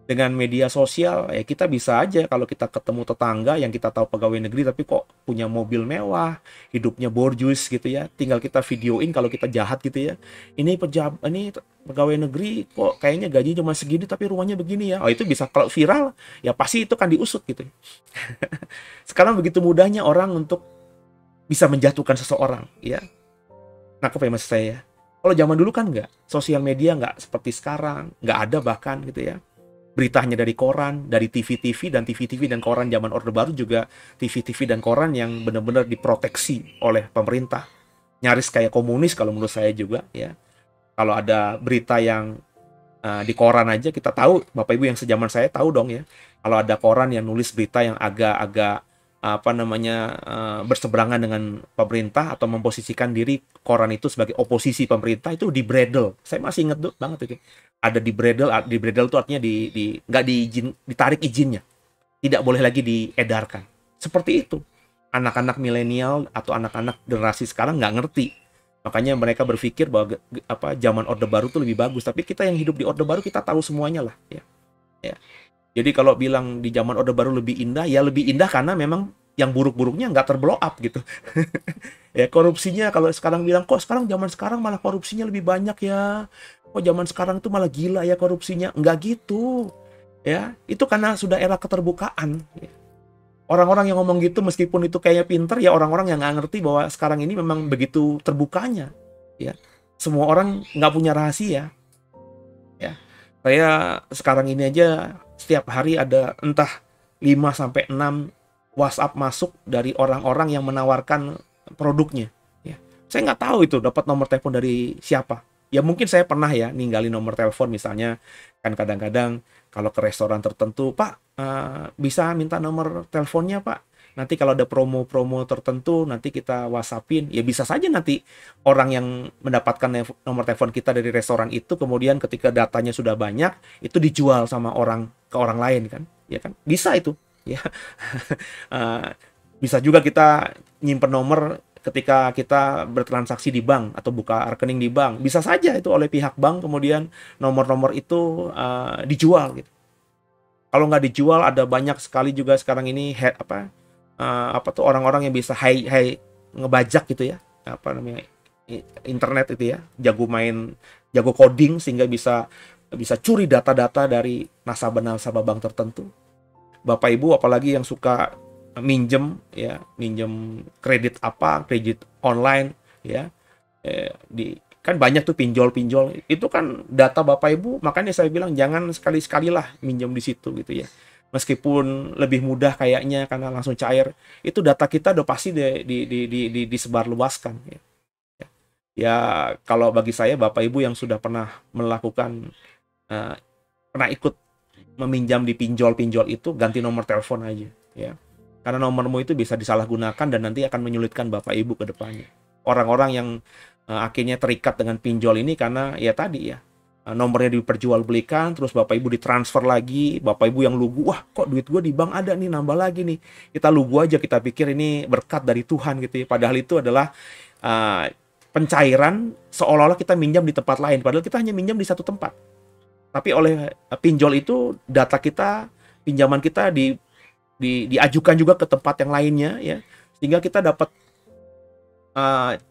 Dengan media sosial ya kita bisa aja kalau kita ketemu tetangga yang kita tahu pegawai negeri tapi kok punya mobil mewah, hidupnya borjuis gitu ya. Tinggal kita videoin kalau kita jahat gitu ya. Ini pegawai negeri kok kayaknya gajinya cuma segini tapi rumahnya begini ya. Oh, itu bisa kalau viral ya pasti itu kan diusut gitu. Sekarang begitu mudahnya orang untuk bisa menjatuhkan seseorang ya. Nah, apa ya maksud saya? Kalau zaman dulu kan nggak, sosial media nggak seperti sekarang, nggak ada bahkan gitu ya. Beritanya dari koran, dari TV-TV dan koran zaman Orde Baru juga TV-TV dan koran yang benar-benar diproteksi oleh pemerintah. Nyaris kayak komunis kalau menurut saya juga ya. Kalau ada berita yang di koran aja kita tahu, Bapak Ibu yang sejaman saya tahu dong ya. Kalau ada koran yang nulis berita yang agak-agak berseberangan dengan pemerintah atau memposisikan diri koran itu sebagai oposisi pemerintah, itu di bredel. Saya masih inget banget itu. Ada di bredel itu artinya nggak ditarik izinnya, tidak boleh lagi diedarkan. Seperti itu. Anak-anak milenial atau anak-anak generasi sekarang nggak ngerti. Makanya mereka berpikir bahwa zaman Orde Baru itu lebih bagus. Tapi kita yang hidup di Orde Baru kita tahu semuanya lah. Ya. Jadi kalau bilang di zaman Orde Baru lebih indah, ya lebih indah karena memang yang buruk-buruknya nggak terblow up gitu. Ya korupsinya kalau sekarang bilang kok zaman sekarang malah korupsinya lebih banyak ya. Kok zaman sekarang itu malah gila ya korupsinya. Nggak gitu. Ya, itu karena sudah era keterbukaan. Ya. Orang-orang yang ngomong gitu meskipun itu kayaknya pinter, ya orang-orang yang nggak ngerti bahwa sekarang ini memang begitu terbukanya, ya. Semua orang nggak punya rahasia, ya. Saya sekarang ini aja setiap hari ada entah 5 sampai 6 WhatsApp masuk dari orang-orang yang menawarkan produknya, ya. Saya nggak tahu itu dapat nomor telepon dari siapa. Ya mungkin saya pernah ya ninggalin nomor telepon misalnya, kan kadang-kadang kalau ke restoran tertentu, Pak, bisa minta nomor teleponnya, Pak. Nanti kalau ada promo-promo tertentu, nanti kita WhatsAppin. Ya bisa saja nanti orang yang mendapatkan nomor telepon kita dari restoran itu, kemudian ketika datanya sudah banyak, itu dijual sama orang ke orang lain kan, ya kan? Bisa itu, ya. Eh, Bisa juga kita nyimpen nomor ketika kita bertransaksi di bank atau buka rekening di bank. Bisa saja itu oleh pihak bank, kemudian nomor-nomor itu dijual gitu. Kalau nggak dijual, ada banyak sekali juga sekarang ini apa tuh orang-orang yang bisa ngebajak gitu ya, apa namanya, internet itu ya, jago coding sehingga bisa bisa curi data-data dari nasabah-nasabah bank tertentu. Bapak Ibu apalagi yang suka minjem ya, minjem kredit online ya, kan banyak tuh pinjol-pinjol. Itu kan data Bapak Ibu, makanya saya bilang jangan sekali-sekali lah minjem di situ gitu ya. Meskipun lebih mudah kayaknya karena langsung cair, itu data kita udah pasti disebarluaskan ya. Ya kalau bagi saya Bapak Ibu yang sudah pernah melakukan eh, pernah ikut meminjam di pinjol-pinjol itu, ganti nomor telepon aja ya. Karena nomormu itu bisa disalahgunakan dan nanti akan menyulitkan Bapak Ibu ke depannya. Orang-orang yang akhirnya terikat dengan pinjol ini karena ya tadi ya, nomornya diperjualbelikan, terus Bapak Ibu ditransfer lagi, Bapak Ibu yang lugu, wah kok duit gue di bank ada nih, nambah lagi nih. Kita lugu aja, kita pikir ini berkat dari Tuhan gitu ya. Padahal itu adalah pencairan seolah-olah kita minjam di tempat lain, padahal kita hanya minjam di satu tempat. Tapi oleh pinjol itu data kita, pinjaman kita diajukan juga ke tempat yang lainnya ya, sehingga kita dapat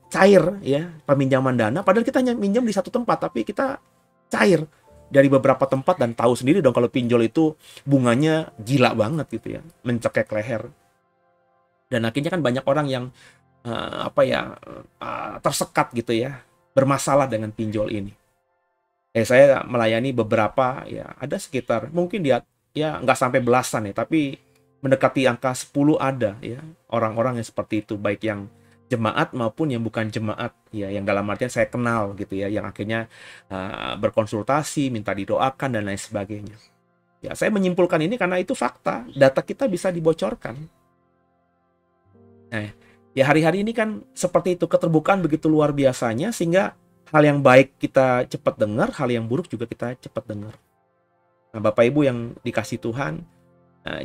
cair ya peminjaman dana, padahal kita hanya minjam di satu tempat, tapi kita cair dari beberapa tempat. Dan tahu sendiri dong kalau pinjol itu bunganya gila banget gitu ya, mencekek leher. Dan akhirnya kan banyak orang yang tersekat gitu ya, bermasalah dengan pinjol ini. Saya melayani beberapa ya, ada sekitar mungkin dia ya nggak sampai belasan ya, tapi mendekati angka 10 ada ya orang-orang yang seperti itu, baik yang jemaat maupun yang bukan jemaat ya, yang dalam artian saya kenal gitu ya, yang akhirnya berkonsultasi, minta didoakan dan lain sebagainya. Ya, saya menyimpulkan ini karena itu fakta, data kita bisa dibocorkan. Nah, ya hari-hari ini kan seperti itu, keterbukaan begitu luar biasanya sehingga hal yang baik kita cepat dengar, hal yang buruk juga kita cepat dengar. Nah, Bapak Ibu yang dikasih Tuhan,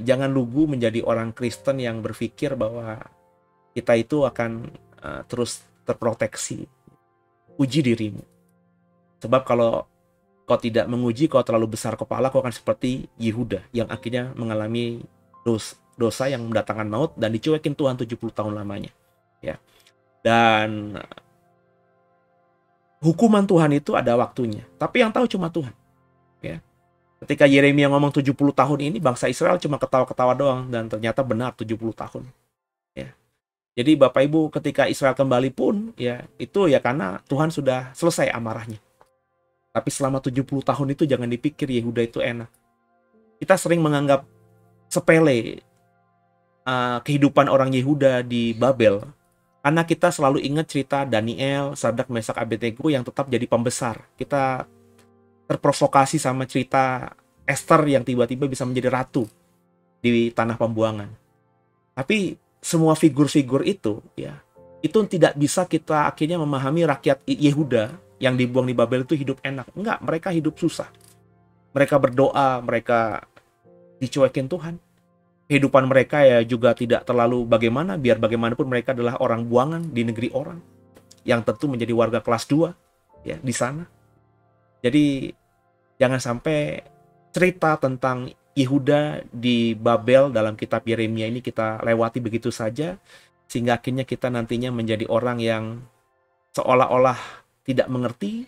jangan lugu menjadi orang Kristen yang berpikir bahwa kita itu akan terus terproteksi. Uji dirimu. Sebab kalau kau tidak menguji, kau terlalu besar kepala, kau akan seperti Yehuda yang akhirnya mengalami dosa yang mendatangkan maut dan dicuekin Tuhan 70 tahun lamanya. Ya. Dan hukuman Tuhan itu ada waktunya, tapi yang tahu cuma Tuhan. Ya. Ketika Yeremia ngomong 70 tahun ini, bangsa Israel cuma ketawa-ketawa doang, dan ternyata benar 70 tahun. Ya. Jadi Bapak Ibu ketika Israel kembali pun ya itu ya karena Tuhan sudah selesai amarahnya. Tapi selama 70 tahun itu jangan dipikir Yehuda itu enak. Kita sering menganggap sepele kehidupan orang Yehuda di Babel karena kita selalu ingat cerita Daniel, Sadrak, Mesak, Abednego yang tetap jadi pembesar. Kita terprovokasi sama cerita Esther yang tiba-tiba bisa menjadi ratu di tanah pembuangan. Tapi semua figur-figur itu ya, itu tidak bisa kita akhirnya memahami rakyat Yehuda yang dibuang di Babel itu hidup enak. Enggak, mereka hidup susah. Mereka berdoa, mereka dicuekin Tuhan. Kehidupan mereka ya juga tidak terlalu bagaimana, biar bagaimanapun mereka adalah orang buangan di negeri orang yang tentu menjadi warga kelas 2 ya di sana. Jadi jangan sampai cerita tentang Yehuda di Babel dalam kitab Yeremia ini kita lewati begitu saja, sehingga akhirnya kita nantinya menjadi orang yang seolah-olah tidak mengerti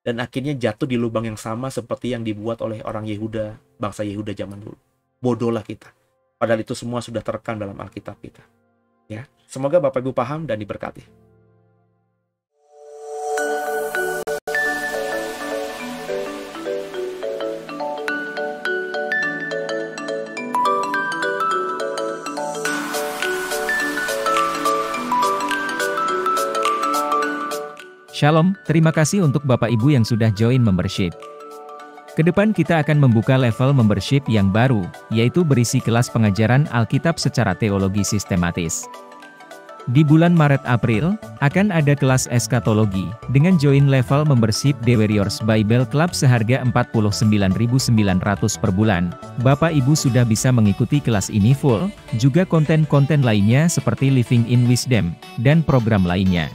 dan akhirnya jatuh di lubang yang sama seperti yang dibuat oleh orang Yehuda, bangsa Yehuda zaman dulu. Bodohlah kita. Padahal itu semua sudah terekam dalam Alkitab kita. Ya, semoga Bapak Ibu paham dan diberkati. Shalom, terima kasih untuk Bapak Ibu yang sudah join membership. Kedepan kita akan membuka level membership yang baru, yaitu berisi kelas pengajaran Alkitab secara teologi sistematis. Di bulan Maret-April, akan ada kelas eskatologi, dengan join level membership The Warriors Bible Club seharga 49.900 per bulan. Bapak Ibu sudah bisa mengikuti kelas ini full, juga konten-konten lainnya seperti Living in Wisdom, dan program lainnya.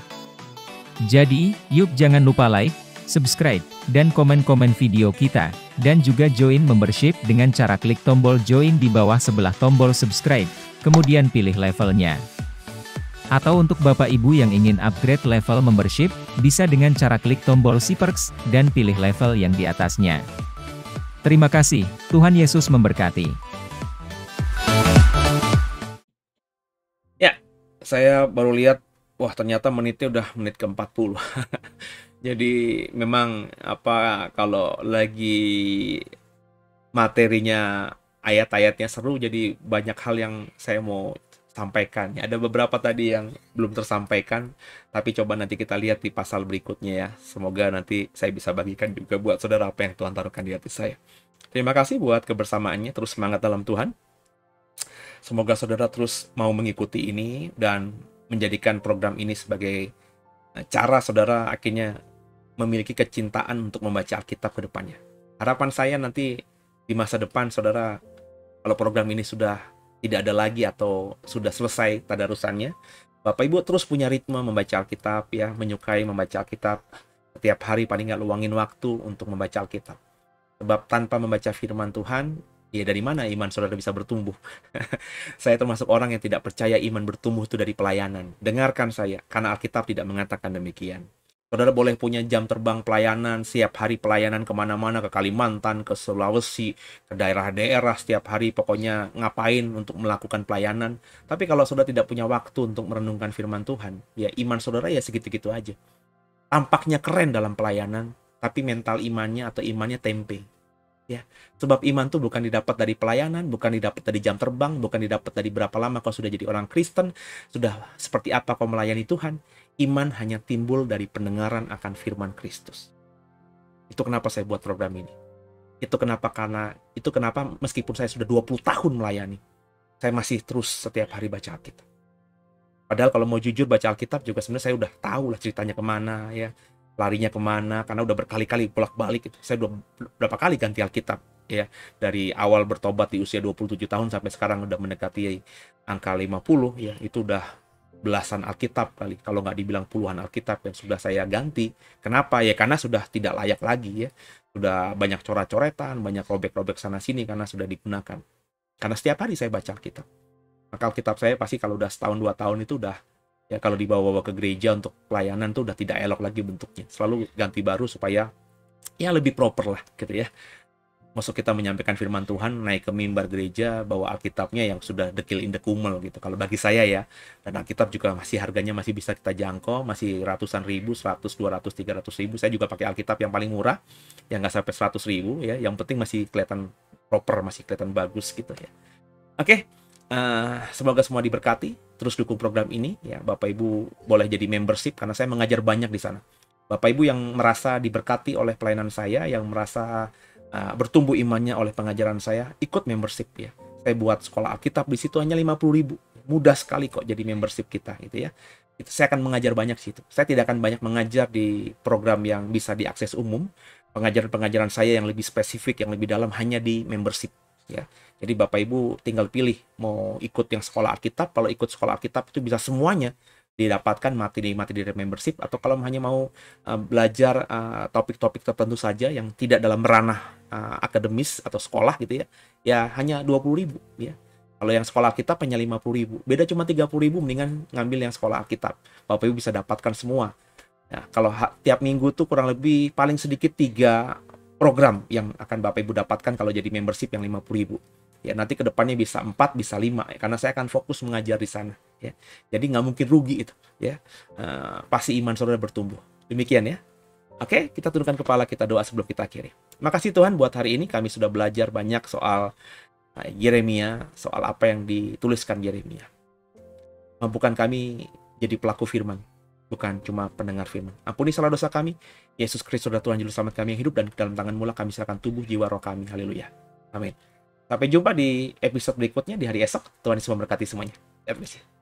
Jadi, yuk jangan lupa like, subscribe, dan komen-komen video kita, dan juga join membership dengan cara klik tombol join di bawah sebelah tombol subscribe, kemudian pilih levelnya. Atau untuk Bapak Ibu yang ingin upgrade level membership, bisa dengan cara klik tombol si perks, dan pilih level yang di atasnya. Terima kasih, Tuhan Yesus memberkati. Ya, saya baru lihat, wah ternyata menitnya udah menit ke-40. Jadi memang kalau lagi materinya ayat-ayatnya seru, jadi banyak hal yang saya mau sampaikan. Ada beberapa tadi yang belum tersampaikan, tapi coba nanti kita lihat di pasal berikutnya ya. Semoga nanti saya bisa bagikan juga buat saudara apa yang Tuhan taruhkan di hati saya. Terima kasih buat kebersamaannya, terus semangat dalam Tuhan. Semoga saudara terus mau mengikuti ini dan menjadikan program ini sebagai cara saudara akhirnya memiliki kecintaan untuk membaca Alkitab ke depannya. Harapan saya nanti di masa depan saudara, kalau program ini sudah tidak ada lagi atau sudah selesai tadarusannya, Bapak Ibu terus punya ritme membaca Alkitab ya, menyukai membaca Alkitab. Setiap hari paling nggak luangin waktu untuk membaca Alkitab. Sebab tanpa membaca firman Tuhan, ya dari mana iman saudara bisa bertumbuh? Saya termasuk orang yang tidak percaya iman bertumbuh itu dari pelayanan. Dengarkan saya, karena Alkitab tidak mengatakan demikian. Saudara boleh punya jam terbang pelayanan, setiap hari pelayanan kemana-mana, ke Kalimantan, ke Sulawesi, ke daerah-daerah, setiap hari pokoknya ngapain untuk melakukan pelayanan. Tapi kalau saudara tidak punya waktu untuk merenungkan firman Tuhan, ya iman saudara ya segitu-gitu aja. Tampaknya keren dalam pelayanan, tapi mental imannya atau imannya tempe. Ya, sebab iman itu bukan didapat dari pelayanan, bukan didapat dari jam terbang, bukan didapat dari berapa lama kau sudah jadi orang Kristen, sudah seperti apa kau melayani Tuhan. Iman hanya timbul dari pendengaran akan firman Kristus. Itu kenapa saya buat program ini. Itu kenapa meskipun saya sudah 20 tahun melayani, saya masih terus setiap hari baca Alkitab. Padahal kalau mau jujur baca Alkitab juga sebenarnya saya udah tahu lah ceritanya kemana ya. Larinya kemana, karena udah berkali-kali bolak-balik gitu. Saya udah berapa kali ganti Alkitab ya, dari awal bertobat di usia 27 tahun sampai sekarang udah mendekati angka 50 ya, itu udah belasan Alkitab kali, kalau nggak dibilang puluhan Alkitab yang sudah saya ganti. Kenapa? Ya karena sudah tidak layak lagi ya, sudah banyak coret-coretan, banyak robek-robek sana-sini karena sudah digunakan. Karena setiap hari saya baca Alkitab, maka Alkitab saya pasti kalau udah setahun 2 tahun itu udah ya, kalau dibawa-bawa ke gereja untuk pelayanan tuh udah tidak elok lagi bentuknya. Selalu ganti baru supaya ya lebih proper lah gitu ya. Maksud kita menyampaikan firman Tuhan, naik ke mimbar gereja, bawa Alkitabnya yang sudah dekil in the kumel gitu. Kalau bagi saya ya, dan Alkitab juga masih harganya masih bisa kita jangkau, masih ratusan ribu, 100, 200, 300 ribu. Saya juga pakai Alkitab yang paling murah, yang nggak sampai 100 ribu ya. Yang penting masih kelihatan proper, masih kelihatan bagus gitu ya. Oke. Semoga semua diberkati. Terus dukung program ini ya. Bapak Ibu boleh jadi membership karena saya mengajar banyak di sana. Bapak Ibu yang merasa diberkati oleh pelayanan saya, yang merasa bertumbuh imannya oleh pengajaran saya, ikut membership ya. Saya buat sekolah Alkitab di situ hanya 50.000. Mudah sekali kok jadi membership kita gitu ya. Itu saya akan mengajar banyak situ. Saya tidak akan banyak mengajar di program yang bisa diakses umum. Pengajaran-pengajaran saya yang lebih spesifik, yang lebih dalam hanya di membership ya. Jadi Bapak Ibu tinggal pilih mau ikut yang sekolah Alkitab. Kalau ikut sekolah Alkitab itu bisa semuanya didapatkan materi-materi dari membership, atau kalau hanya mau belajar topik-topik tertentu saja yang tidak dalam ranah akademis atau sekolah gitu ya, ya hanya 20.000 ya. Kalau yang sekolah Alkitab hanya 50.000, beda cuma 30.000, mendingan ngambil yang sekolah Alkitab. Bapak Ibu bisa dapatkan semua. Ya, kalau tiap minggu tuh kurang lebih paling sedikit 3 program yang akan Bapak Ibu dapatkan kalau jadi membership yang 50.000. Ya, nanti ke depannya bisa 4, bisa 5 ya, karena saya akan fokus mengajar di sana ya. Jadi nggak mungkin rugi itu ya. Pasti iman saudara bertumbuh. Demikian ya. Oke, kita tundukkan kepala, kita doa sebelum kita akhiri. Makasih Tuhan buat hari ini kami sudah belajar banyak soal Yeremia, soal apa yang dituliskan Yeremia. Mampukan kami jadi pelaku firman, bukan cuma pendengar firman. Ampuni salah dosa kami. Yesus Kristus adalah Tuhan Juru Selamat kami yang hidup, dan dalam tangan mula kami serahkan tubuh, jiwa, roh kami. Haleluya. Amin. Sampai jumpa di episode berikutnya di hari esok. Tuhan Yesus memberkati semuanya. God bless you.